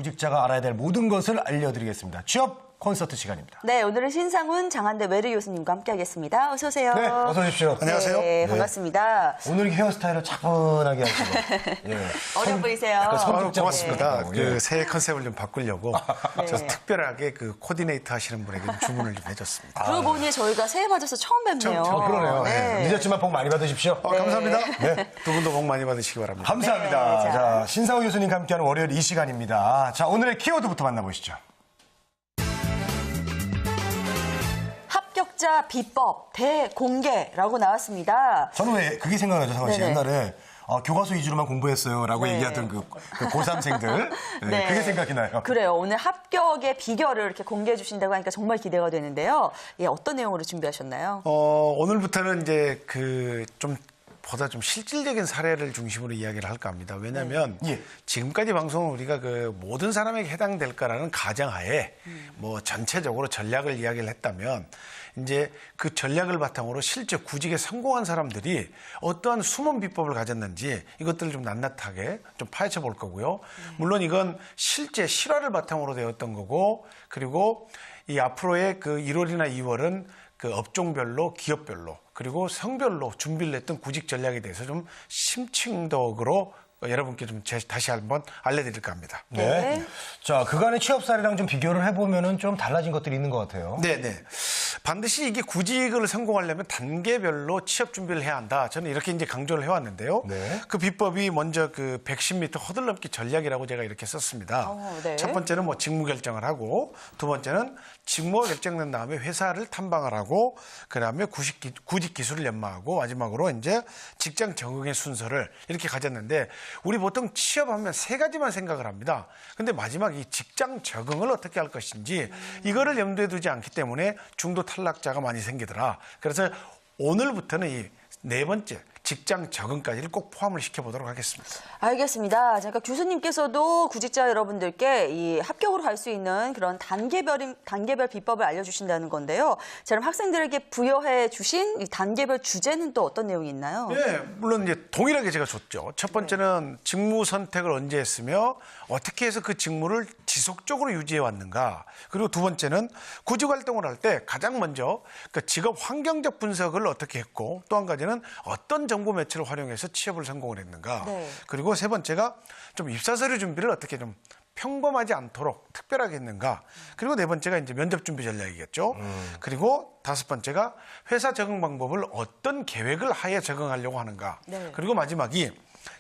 구직자가 알아야 될 모든 것을 알려드리겠습니다. 취업 콘서트 시간입니다. 네, 오늘은 신상훈 장한대 외래 교수님과 함께하겠습니다. 어서 오세요. 네, 어서 오십시오. 안녕하세요. 네, 반갑습니다. 오늘 헤어스타일을 차분하게 하시고 예. 어려 보이세요. 고맙습니다. 네. 그 새해 컨셉을 좀 바꾸려고 네. 저 특별하게 그 코디네이터 하시는 분에게 좀 주문을 좀 해줬습니다. 그러고 보니 저희가 새해 맞아서 처음 뵙네요. 그러네요. 네. 늦었지만 복 많이 받으십시오. 감사합니다. 네. 두 분도 복 많이 받으시기 바랍니다. 감사합니다. 네, 자, 신상훈 교수님과 함께하는 월요일 이 시간입니다. 자, 오늘의 키워드부터 만나보시죠. 합격자 비법 대공개라고 나왔습니다. 저는 왜 그게 생각나죠, 상원 씨. 네네. 옛날에 교과서 위주로만 공부했어요라고 네. 얘기하던 그 고3생들. 네. 그게 생각이 나요. 그래요. 오늘 합격의 비결을 이렇게 공개해 주신다고 하니까 정말 기대가 되는데요. 예, 어떤 내용으로 준비하셨나요? 오늘부터는 이제 보다 좀 실질적인 사례를 중심으로 이야기를 할까 합니다. 왜냐하면 예. 지금까지 방송은 우리가 그 모든 사람에게 해당될까라는 가정하에 뭐 전체적으로 전략을 이야기를 했다면 이제 그 전략을 바탕으로 실제 구직에 성공한 사람들이 어떠한 숨은 비법을 가졌는지 이것들을 좀 낱낱하게 좀 파헤쳐 볼 거고요. 물론 이건 실제 실화를 바탕으로 되었던 거고, 그리고 이 앞으로의 그 1월이나 2월은 그 업종별로, 기업별로, 그리고 성별로 준비를 했던 구직 전략에 대해서 좀 심층적으로 여러분께 좀 다시 한번 알려드릴까 합니다. 네. 자, 그간의 취업 사례랑 좀 비교를 해보면은 좀 달라진 것들이 있는 것 같아요. 네네. 반드시 이게 구직을 성공하려면 단계별로 취업 준비를 해야 한다. 저는 이렇게 이제 강조를 해왔는데요. 네. 그 비법이 먼저 그 110m 허들 넘기 전략이라고 제가 이렇게 썼습니다. 네. 첫 번째는 뭐 직무 결정을 하고, 두 번째는 직무가 결정된 다음에 회사를 탐방을 하고, 그 다음에 구직 기술을 연마하고, 마지막으로 이제 직장 적응의 순서를 이렇게 가졌는데, 우리 보통 취업하면 세 가지만 생각을 합니다. 근데 마지막 이 직장 적응을 어떻게 할 것인지 이거를 염두에 두지 않기 때문에 중도 탈락자가 많이 생기더라. 그래서 오늘부터는 이 네 번째 직장 적응까지를 꼭 포함을 시켜보도록 하겠습니다. 알겠습니다. 그러니까 교수님께서도 구직자 여러분들께 이 합격으로 갈 수 있는 그런 단계별 비법을 알려주신다는 건데요. 자, 그럼 학생들에게 부여해 주신 이 단계별 주제는 또 어떤 내용이 있나요? 네, 물론 이제 동일하게 제가 줬죠. 첫 번째는 직무 선택을 언제 했으며 어떻게 해서 그 직무를 지속적으로 유지해 왔는가. 그리고 두 번째는 구직 활동을 할 때 가장 먼저 그 직업 환경적 분석을 어떻게 했고, 또 한 가지는 어떤 정보 매체를 활용해서 취업을 성공을 했는가. 네. 그리고 세 번째가 좀 입사 서류 준비를 어떻게 좀 평범하지 않도록 특별하게 했는가. 그리고 네 번째가 이제 면접 준비 전략이겠죠. 그리고 다섯 번째가 회사 적응 방법을 어떤 계획을 하에 적응하려고 하는가. 네. 그리고 마지막이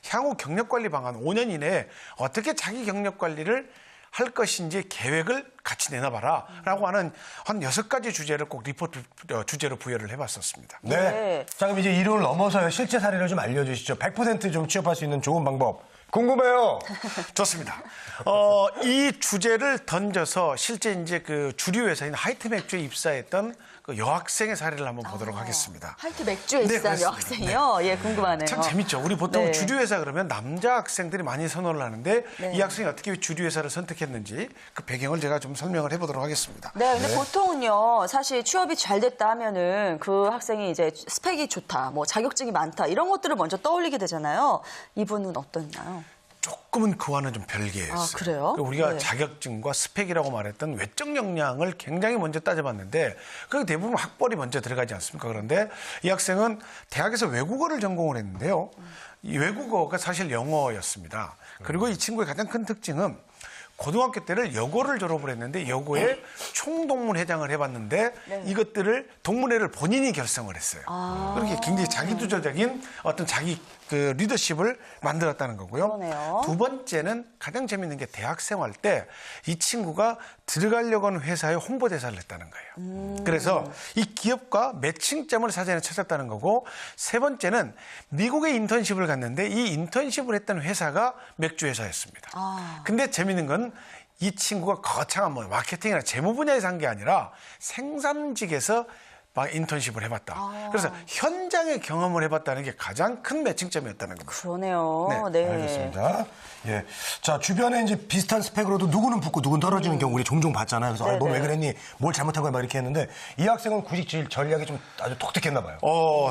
향후 경력관리 방안 5년 이내에 어떻게 자기 경력관리를 할 것인지 계획을 같이 내놔봐라 라고 하는 한 6가지 주제를 꼭 리포트 주제로 부여를 해봤었습니다. 네. 네. 자, 그럼 이제 1월 넘어서요. 실제 사례를 좀 알려주시죠. 100% 좀 취업할 수 있는 좋은 방법. 궁금해요. 좋습니다. 이 주제를 던져서 실제 이제 그 주류 회사인 하이트 맥주에 입사했던 그 여학생의 사례를 한번 보도록 하겠습니다. 하이트 맥주에 네, 입사한 그렇습니다. 여학생이요? 예, 궁금하네요. 참 재밌죠. 우리 보통 네. 주류 회사 그러면 남자 학생들이 많이 선호를 하는데 네. 이 학생이 어떻게 주류 회사를 선택했는지 그 배경을 제가 좀 설명을 해보도록 하겠습니다. 네, 근데 보통은요, 사실 취업이 잘 됐다 하면은 그 학생이 이제 스펙이 좋다, 뭐 자격증이 많다, 이런 것들을 먼저 떠올리게 되잖아요. 이분은 어떻나요? 조금은 그와는 좀 별개였어요. 아, 그래요? 우리가 네. 자격증과 스펙이라고 말했던 외적 역량을 굉장히 먼저 따져봤는데 그 대부분 학벌이 먼저 들어가지 않습니까? 그런데 이 학생은 대학에서 외국어를 전공을 했는데요. 이 외국어가 사실 영어였습니다. 그리고 이 친구의 가장 큰 특징은 고등학교 때를 여고를 졸업을 했는데 여고에 총동문회장을 해봤는데 네. 이것들을 동문회를 본인이 결성을 했어요. 그렇게 굉장히 자기주도적인 어떤 자기 그 리더십을 만들었다는 거고요. 그러네요. 두 번째는 가장 재밌는 게 대학 생활 때 이 친구가 들어가려고 하는 회사에 홍보대사를 했다는 거예요. 그래서 이 기업과 매칭점을 사전에 찾았다는 거고, 세 번째는 미국에 인턴십을 갔는데 이 인턴십을 했던 회사가 맥주 회사였습니다. 근데 재밌는 건 이 친구가 거창한 뭐 마케팅이나 재무 분야에서 한 게 아니라 생산직에서 인턴십을 해봤다. 그래서 현장의 경험을 해봤다는 게 가장 큰 매칭점이었다는 겁니다. 그러네요. 네. 알겠습니다. 예. 자, 주변에 이제 비슷한 스펙으로도 누구는 붙고 누구는 떨어지는 경우 우리 종종 봤잖아요. 그래서 너 왜 그랬니? 뭘 잘못한 거야? 막 이렇게 했는데 이 학생은 구직 전략이 좀 아주 독특했나 봐요.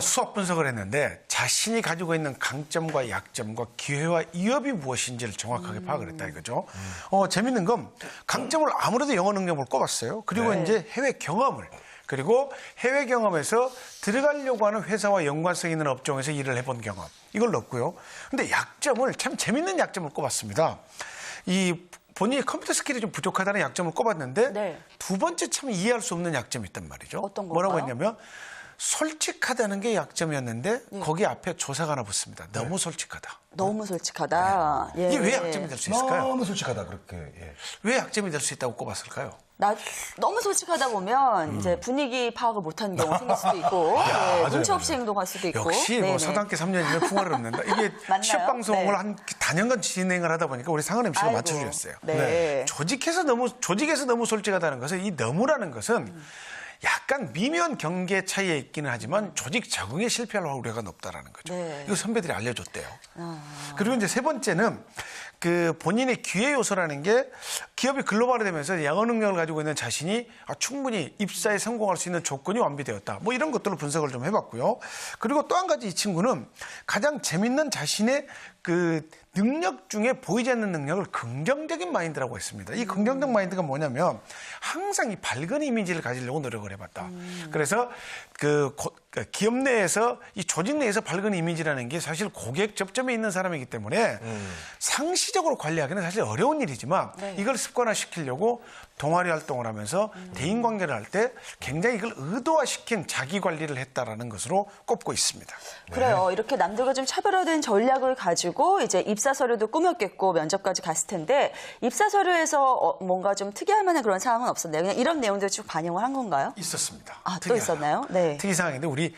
수학 분석을 했는데 자신이 가지고 있는 강점과 약점과 기회와 위협이 무엇인지를 정확하게 파악을 했다 이거죠. 재밌는 건 강점을 아무래도 영어 능력을 꼽았어요. 그리고 이제 해외 경험을 그리고 해외 경험에서 들어가려고 하는 회사와 연관성 있는 업종에서 일을 해본 경험 이걸 넣었고요. 근데 약점을 참 재밌는 약점을 꼽았습니다. 이 본인이 컴퓨터 스킬이 좀 부족하다는 약점을 꼽았는데 네. 두 번째 참 이해할 수 없는 약점이 있단 말이죠. 어떤 뭐라고 걸까요? 했냐면 솔직하다는 게 약점이었는데 거기 앞에 조사가 하나 붙습니다. 너무 솔직하다. 너무 솔직하다. 예. 이게 왜 약점이 될 수 있을까요? 너무 솔직하다 그렇게. 예. 왜 약점이 될 수 있다고 꼽았을까요? 너무 솔직하다 보면 이제 분위기 파악을 못하는 경우 생길 수도 있고 네, 눈치 없이 행동할 수도 있고. 역시 뭐 네네. 서당계 3년이면 풍화를 얻는다. 이게 맞나요? 취업 방송을 네. 한 다년간 진행을 하다 보니까 우리 상은 MC가 아이고. 맞춰주셨어요. 네. 조직에서 너무 솔직하다는 것은 이 너무라는 것은 약간 미묘한 경계 차이에 있기는 하지만 조직 적응에 실패할 우려가 높다라는 거죠. 네. 이거 선배들이 알려줬대요. 그리고 이제 세 번째는 그 본인의 기회 요소라는 게 기업이 글로벌화되면서 영어 능력을 가지고 있는 자신이 충분히 입사에 성공할 수 있는 조건이 완비되었다. 뭐 이런 것들을 분석을 좀 해봤고요. 그리고 또 한 가지 이 친구는 가장 재밌는 자신의 그 능력 중에 보이지 않는 능력을 긍정적인 마인드라고 했습니다. 이 긍정적 마인드가 뭐냐면 항상 이 밝은 이미지를 가지려고 노력을 해봤다. 그래서 그 기업 내에서 이 조직 내에서 밝은 이미지라는 게 사실 고객 접점에 있는 사람이기 때문에 상시적으로 관리하기는 사실 어려운 일이지만 이걸 습관화시키려고 동아리 활동을 하면서 대인관계를 할 때 굉장히 이걸 의도화시킨 자기 관리를 했다라는 것으로 꼽고 있습니다. 그래요. 이렇게 남들과 좀 차별화된 전략을 가지고 이제 입사 서류도 꾸몄겠고 면접까지 갔을 텐데 입사 서류에서 뭔가 좀 특이할 만한 그런 사항은 없었나요? 그냥 이런 내용들을 쭉 반영을 한 건가요? 있었습니다. 또 있었나요? 네. 특이사항인데 우리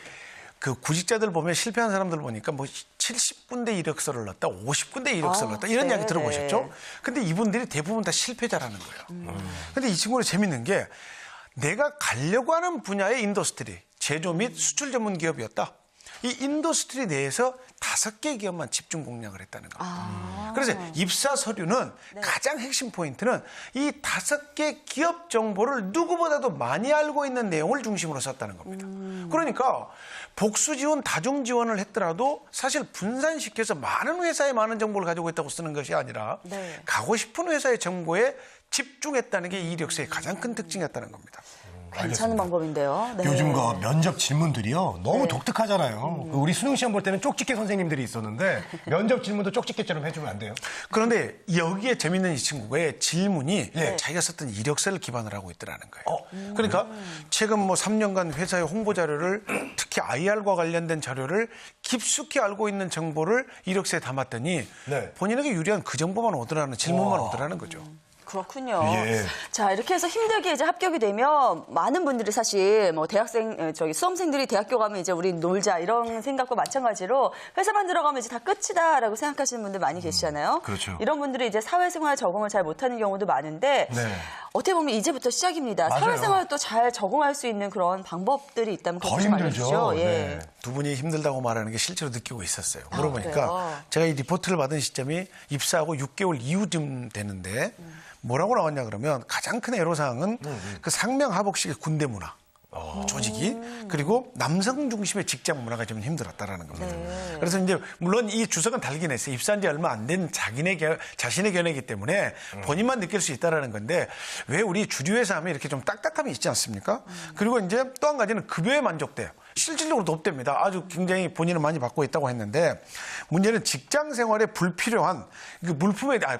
그 구직자들 보면 실패한 사람들 보니까 뭐 70군데 이력서를 넣었다, 50군데 이력서를 넣었다 이런 이야기 들어보셨죠? 근데 이분들이 대부분 다 실패자라는 거예요. 근데 이 친구는 재밌는 게 내가 가려고 하는 분야의 인더스트리, 제조 및 수출 전문 기업이었다. 이 인더스트리 내에서 5개 기업만 집중 공략을 했다는 겁니다. 그래서 입사 서류는 가장 핵심 포인트는 이 5개 기업 정보를 누구보다도 많이 알고 있는 내용을 중심으로 썼다는 겁니다. 그러니까 복수 지원, 다중 지원을 했더라도 사실 분산시켜서 많은 회사에 많은 정보를 가지고 있다고 쓰는 것이 아니라 가고 싶은 회사의 정보에 집중했다는 게 이 이력서의 가장 큰 특징이었다는 겁니다. 괜찮은 방법인데요. 네. 요즘 그 면접 질문들이요 너무 독특하잖아요. 우리 수능 시험 볼 때는 쪽집게 선생님들이 있었는데 면접 질문도 쪽집게처럼 해주면 안 돼요? 그런데 여기에 재밌는 이 친구의 질문이 자기가 썼던 이력서를 기반으로 하고 있더라는 거예요. 그러니까 최근 뭐 3년간 회사의 홍보 자료를 특히 IR과 관련된 자료를 깊숙이 알고 있는 정보를 이력서에 담았더니 본인에게 유리한 그 정보만 오더라는 질문만 오더라는 거죠. 그렇군요. 예. 자, 이렇게 해서 힘들게 이제 합격이 되면 많은 분들이 사실 뭐 수험생들이 대학교 가면 이제 우리 놀자 이런 생각과 마찬가지로 회사만 들어가면 이제 다 끝이다라고 생각하시는 분들 많이 계시잖아요. 그렇죠. 이런 분들이 이제 사회생활 적응을 잘 못하는 경우도 많은데 어떻게 보면 이제부터 시작입니다. 맞아요. 사회생활 또 잘 적응할 수 있는 그런 방법들이 있다면 더 그것 좀 힘들죠. 알려주시죠. 예. 네. 두 분이 힘들다고 말하는 게 실제로 느끼고 있었어요. 물어보니까 그래요? 제가 이 리포트를 받은 시점이 입사하고 6개월 이후쯤 되는데 뭐라고 나왔냐 그러면 가장 큰 애로사항은 그 상명하복식의 군대 문화. 조직이 그리고 남성 중심의 직장 문화가 좀 힘들었다라는 겁니다. 그래서 이제 물론 이 주석은 달긴 했어요. 입사한 지 얼마 안 된 자신의 견해이기 때문에 본인만 느낄 수 있다라는 건데 왜 우리 주류회사 하면 이렇게 좀 딱딱함이 있지 않습니까? 그리고 이제 또 한 가지는 급여에 만족돼요. 실질적으로 높답니다. 아주 굉장히 본인은 많이 받고 있다고 했는데 문제는 직장 생활에 불필요한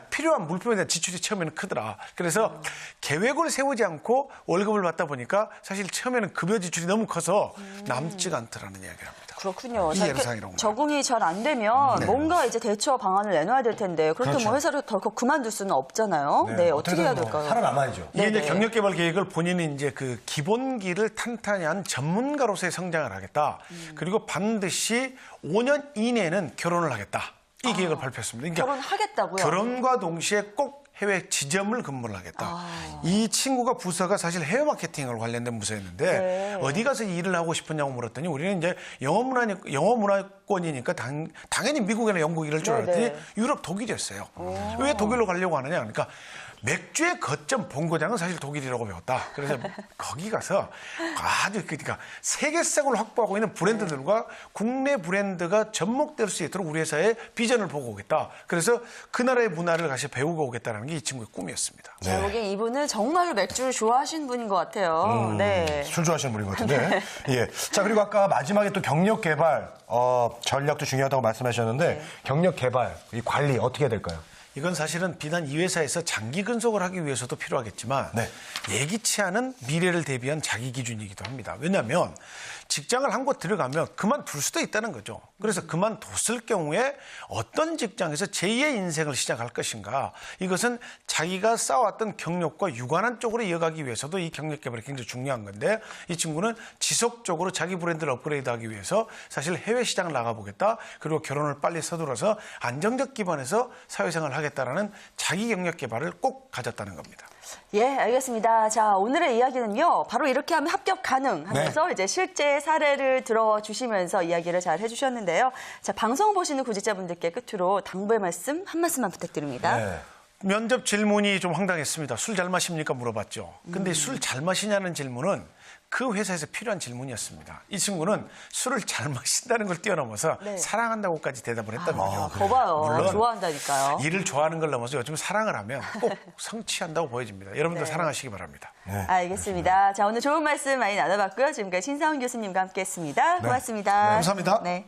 필요한 물품에 대한 지출이 처음에는 크더라. 그래서 계획을 세우지 않고 월급을 받다 보니까 사실 처음에는 급여 지출이 너무 커서 남지가 않더라는 이야기를 합니다. 그렇군요. 이 자, 애로사항이라고 적응이 잘 안 되면 뭔가 이제 대처 방안을 내놔야 될 텐데 그렇다면 뭐 회사를 덜컥 그만둘 수는 없잖아요. 네, 어떻게 해야 될까요? 살아남아야죠. 이게 이제 경력개발 계획을 본인이 이제 그 기본기를 탄탄히 한 전문가로서의 성장을 하겠다. 그리고 반드시 5년 이내에는 결혼을 하겠다. 이 계획을 발표했습니다. 그러니까 결혼하겠다고요? 결혼과 동시에 꼭 해외 지점을 근무를 하겠다. 이 친구가 부서가 사실 해외 마케팅을 관련된 부서였는데 네. 어디 가서 일을 하고 싶었냐고 물었더니 우리는 이제 영어 문화권이니까 당연히 미국이나 영국 이럴 줄 알았더니 네네. 유럽 독일이었어요. 왜 독일로 가려고 하느냐? 그러니까 맥주의 거점 본고장은 사실 독일이라고 배웠다. 그래서 거기 가서 아주 그러니까 세계성을 확보하고 있는 브랜드들과 국내 브랜드가 접목될 수 있도록 우리 회사의 비전을 보고 오겠다. 그래서 그 나라의 문화를 다시 배우고 오겠다는 게 이 친구의 꿈이었습니다. 제가 보기엔 이분은 정말로 맥주를 좋아하시는 분인 것 같아요. 네. 술 좋아하시는 분인 것 같은데. 예. 자, 그리고 아까 마지막에 또 경력 개발, 전략도 중요하다고 말씀하셨는데, 경력 개발, 이 관리 어떻게 해야 될까요? 이건 사실은 비단 이 회사에서 장기 근속을 하기 위해서도 필요하겠지만 네. 예기치 않은 미래를 대비한 자기 기준이기도 합니다. 왜냐하면 직장을 한 곳 들어가면 그만둘 수도 있다는 거죠. 그래서 그만뒀을 경우에 어떤 직장에서 제2의 인생을 시작할 것인가. 이것은 자기가 쌓아왔던 경력과 유관한 쪽으로 이어가기 위해서도 이 경력 개발이 굉장히 중요한 건데 이 친구는 지속적으로 자기 브랜드를 업그레이드하기 위해서 사실 해외 시장을 나가보겠다. 그리고 결혼을 빨리 서둘러서 안정적 기반에서 사회생활을 하겠다라는 자기 경력 개발을 꼭 가졌다는 겁니다. 예, 알겠습니다. 자, 오늘의 이야기는요, 바로 이렇게 하면 합격 가능 하면서 이제 실제 사례를 들어주시면서 이야기를 잘 해주셨는데요. 자, 방송 보시는 구직자분들께 끝으로 당부의 말씀 한 말씀만 부탁드립니다. 네. 면접 질문이 좀 황당했습니다. 술 잘 마십니까? 물어봤죠. 근데 술 잘 마시냐는 질문은 그 회사에서 필요한 질문이었습니다. 이 친구는 술을 잘 마신다는 걸 뛰어넘어서 네. 사랑한다고까지 대답을 했다면요. 거봐요. 물론 좋아한다니까요. 일을 좋아하는 걸 넘어서 요즘 사랑을 하면 꼭 성취한다고 보여집니다. 여러분들 네. 사랑하시기 바랍니다. 알겠습니다. 자, 오늘 좋은 말씀 많이 나눠봤고요. 지금까지 신사원 교수님과 함께했습니다. 고맙습니다. 감사합니다. 네.